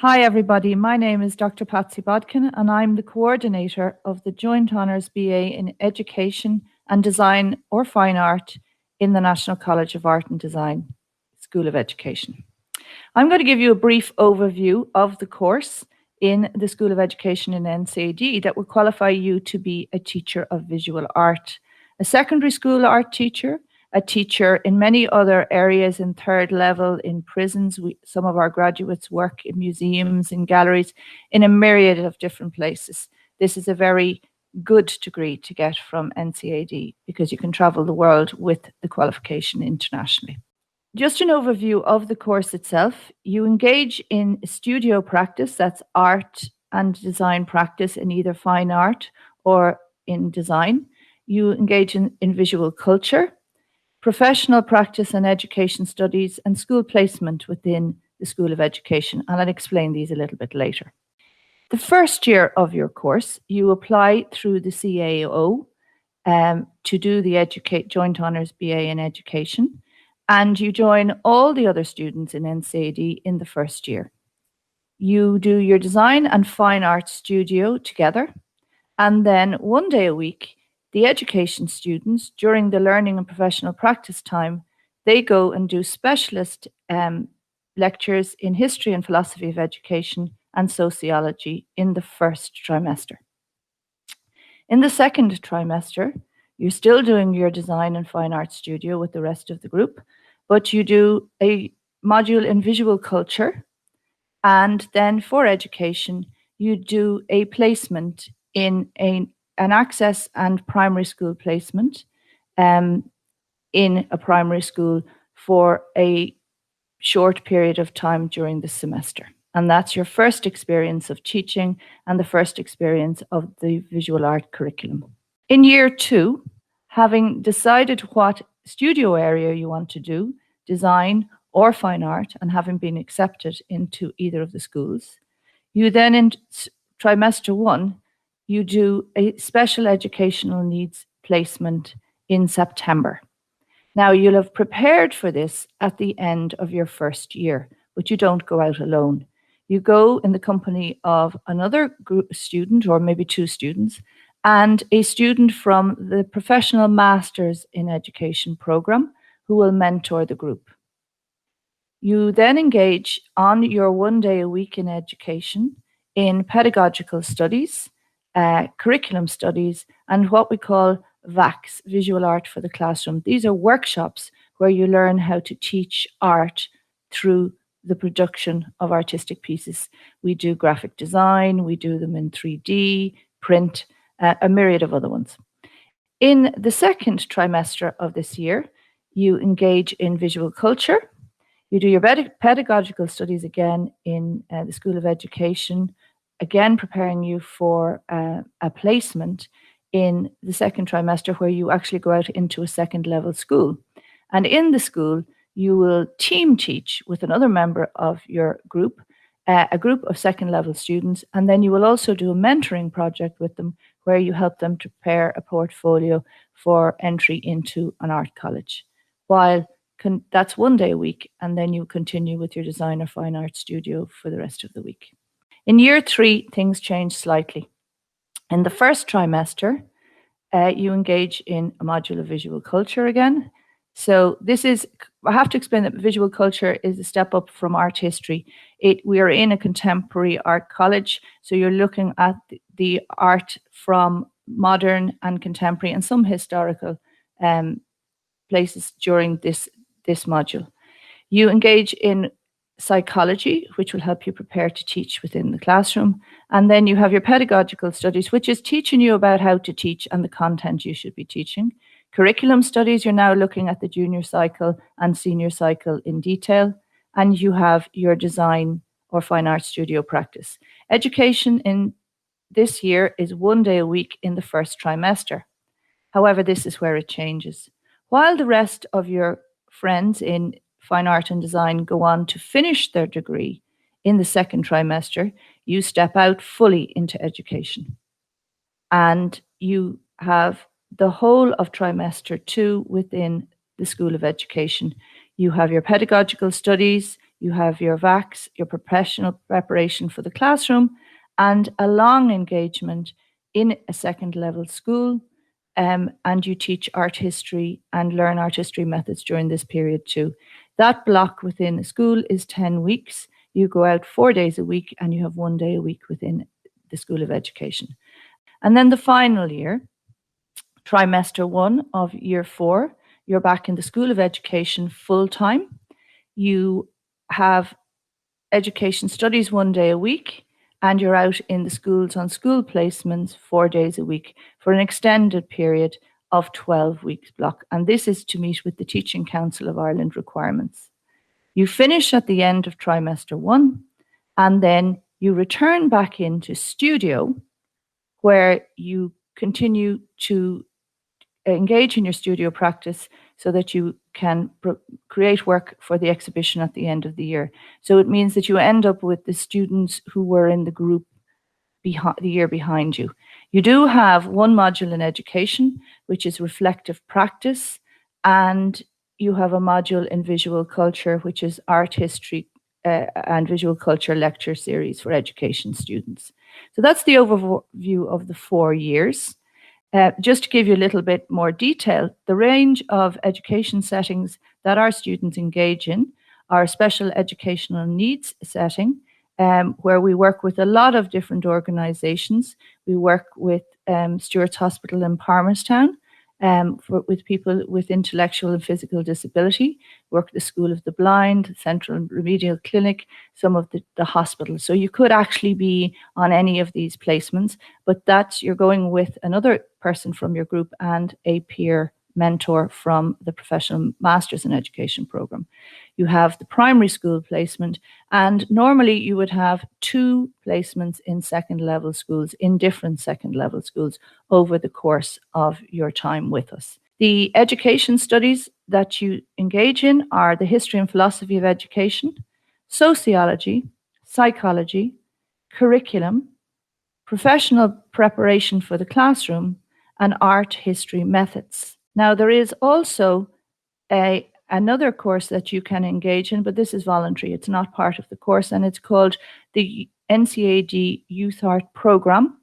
Hi everybody, my name is Dr. Patsey Bodkin and I'm the coordinator of the Joint Honours BA in Education and Design or Fine Art in the National College of Art and Design School of Education. I'm going to give you a brief overview of the course in the School of Education in NCAD that will qualify you to be a teacher of visual art, a secondary school art teacher, a teacher in many other areas in third level, in prisons. Some of our graduates work in museums, in galleries, in a myriad of different places. This is a very good degree to get from NCAD because you can travel the world with the qualification internationally. Just an overview of the course itself. You engage in studio practice, that's art and design practice in either fine art or in design. You engage in visual culture, professional practice and education studies, and school placement within the School of Education. And I'll explain these a little bit later. The first year of your course, you apply through the CAO to do the Joint Honours BA in Education, and you join all the other students in NCAD in the first year. You do your design and fine art studio together, and then one day a week, the education students, during the learning and professional practice time, they go and do specialist lectures in history and philosophy of education and sociology in the first trimester. In the second trimester, you're still doing your design and fine art studio with the rest of the group, but you do a module in visual culture, and then for education, you do a placement in an access and primary school placement in a primary school for a short period of time during the semester. And that's your first experience of teaching and the first experience of the visual art curriculum. In year 2, having decided what studio area you want to do, design or fine art, and having been accepted into either of the schools, you then in trimester 1, you do a special educational needs placement in September. Now, you'll have prepared for this at the end of your first year, but you don't go out alone. You go in the company of another student, or maybe 2 students, and a student from the Professional Masters in Education program who will mentor the group. You then engage on your one day a week in education in pedagogical studies, curriculum studies, and what we call VACs, Visual Art for the Classroom. These are workshops where you learn how to teach art through the production of artistic pieces. We do graphic design, we do them in 3D, print, a myriad of other ones. In the second trimester of this year, you engage in visual culture. You do your pedagogical studies again in the School of Education, again preparing you for a placement in the second trimester where you actually go out into a second level school. And in the school, you will team teach with another member of your group, a group of second level students, and then you will also do a mentoring project with them where you help them to prepare a portfolio for entry into an art college. While that's one day a week, and then you continue with your design or fine art studio for the rest of the week. In year 3, things change slightly. In the first trimester, you engage in a module of visual culture again. So this is, I have to explain that visual culture is a step up from art history. We are in a contemporary art college, so you're looking at the art from modern and contemporary and some historical places during this module. You engage in psychology, which will help you prepare to teach within the classroom. And then you have your pedagogical studies, which is teaching you about how to teach and the content you should be teaching. Curriculum studies, you're now looking at the junior cycle and senior cycle in detail. And you have your design or fine art studio practice. Education in this year is one day a week in the first trimester. However, this is where it changes. While the rest of your friends in fine art and design go on to finish their degree in the second trimester, you step out fully into education. And you have the whole of trimester 2 within the School of Education. You have your pedagogical studies, You have your VACs, your professional preparation for the classroom, and a long engagement in a second level school. And you teach art history and learn art history methods during this period too. That block within a school is 10 weeks. You go out 4 days a week and you have 1 day a week within the School of Education. And then the final year, trimester 1 of year 4, you're back in the School of Education full time. You have education studies 1 day a week, and you're out in the schools on school placements 4 days a week for an extended period of 12 weeks block. And this is to meet with the Teaching Council of Ireland requirements. You finish at the end of trimester 1, and then you return back into studio, where you continue to engage in your studio practice so that you can create work for the exhibition at the end of the year. So it means that you end up with the students who were in the group the year behind you. You do have one module in education, which is reflective practice, and you have a module in visual culture, which is art history and visual culture lecture series for education students. So that's the overview of the 4 years. Just to give you a little bit more detail, the range of education settings that our students engage in are special educational needs setting, where we work with a lot of different organisations. We work with Stewart's Hospital in Palmerstown, with people with intellectual and physical disability, work at the School of the Blind, Central Remedial Clinic, some of the hospitals. So you could actually be on any of these placements, but that's, you're going with another person from your group and a peer mentor from the Professional Masters in Education program. You have the primary school placement, and normally you would have 2 placements in second level schools, in different second level schools, over the course of your time with us. The education studies that you engage in are the history and philosophy of education, sociology, psychology, curriculum, professional preparation for the classroom, and art history methods. Now, there is also another course that you can engage in, but this is voluntary. It's not part of the course, and it's called the NCAD Youth Art Program.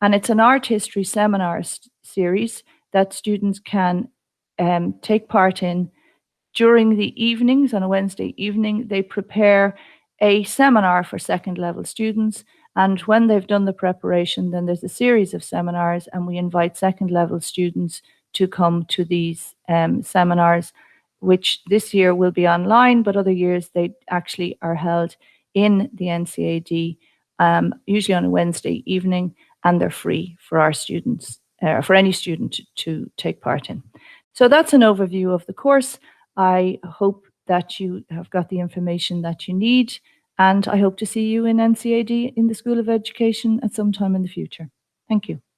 And it's an art history seminar series that students can take part in during the evenings. On a Wednesday evening, they prepare a seminar for second level students. And when they've done the preparation, then there's a series of seminars, and we invite second level students to come to these seminars, which this year will be online, but other years they actually are held in the NCAD, usually on a Wednesday evening, and they're free for our students, for any student to take part in. So that's an overview of the course. I hope that you have got the information that you need, and I hope to see you in NCAD in the School of Education at some time in the future. Thank you.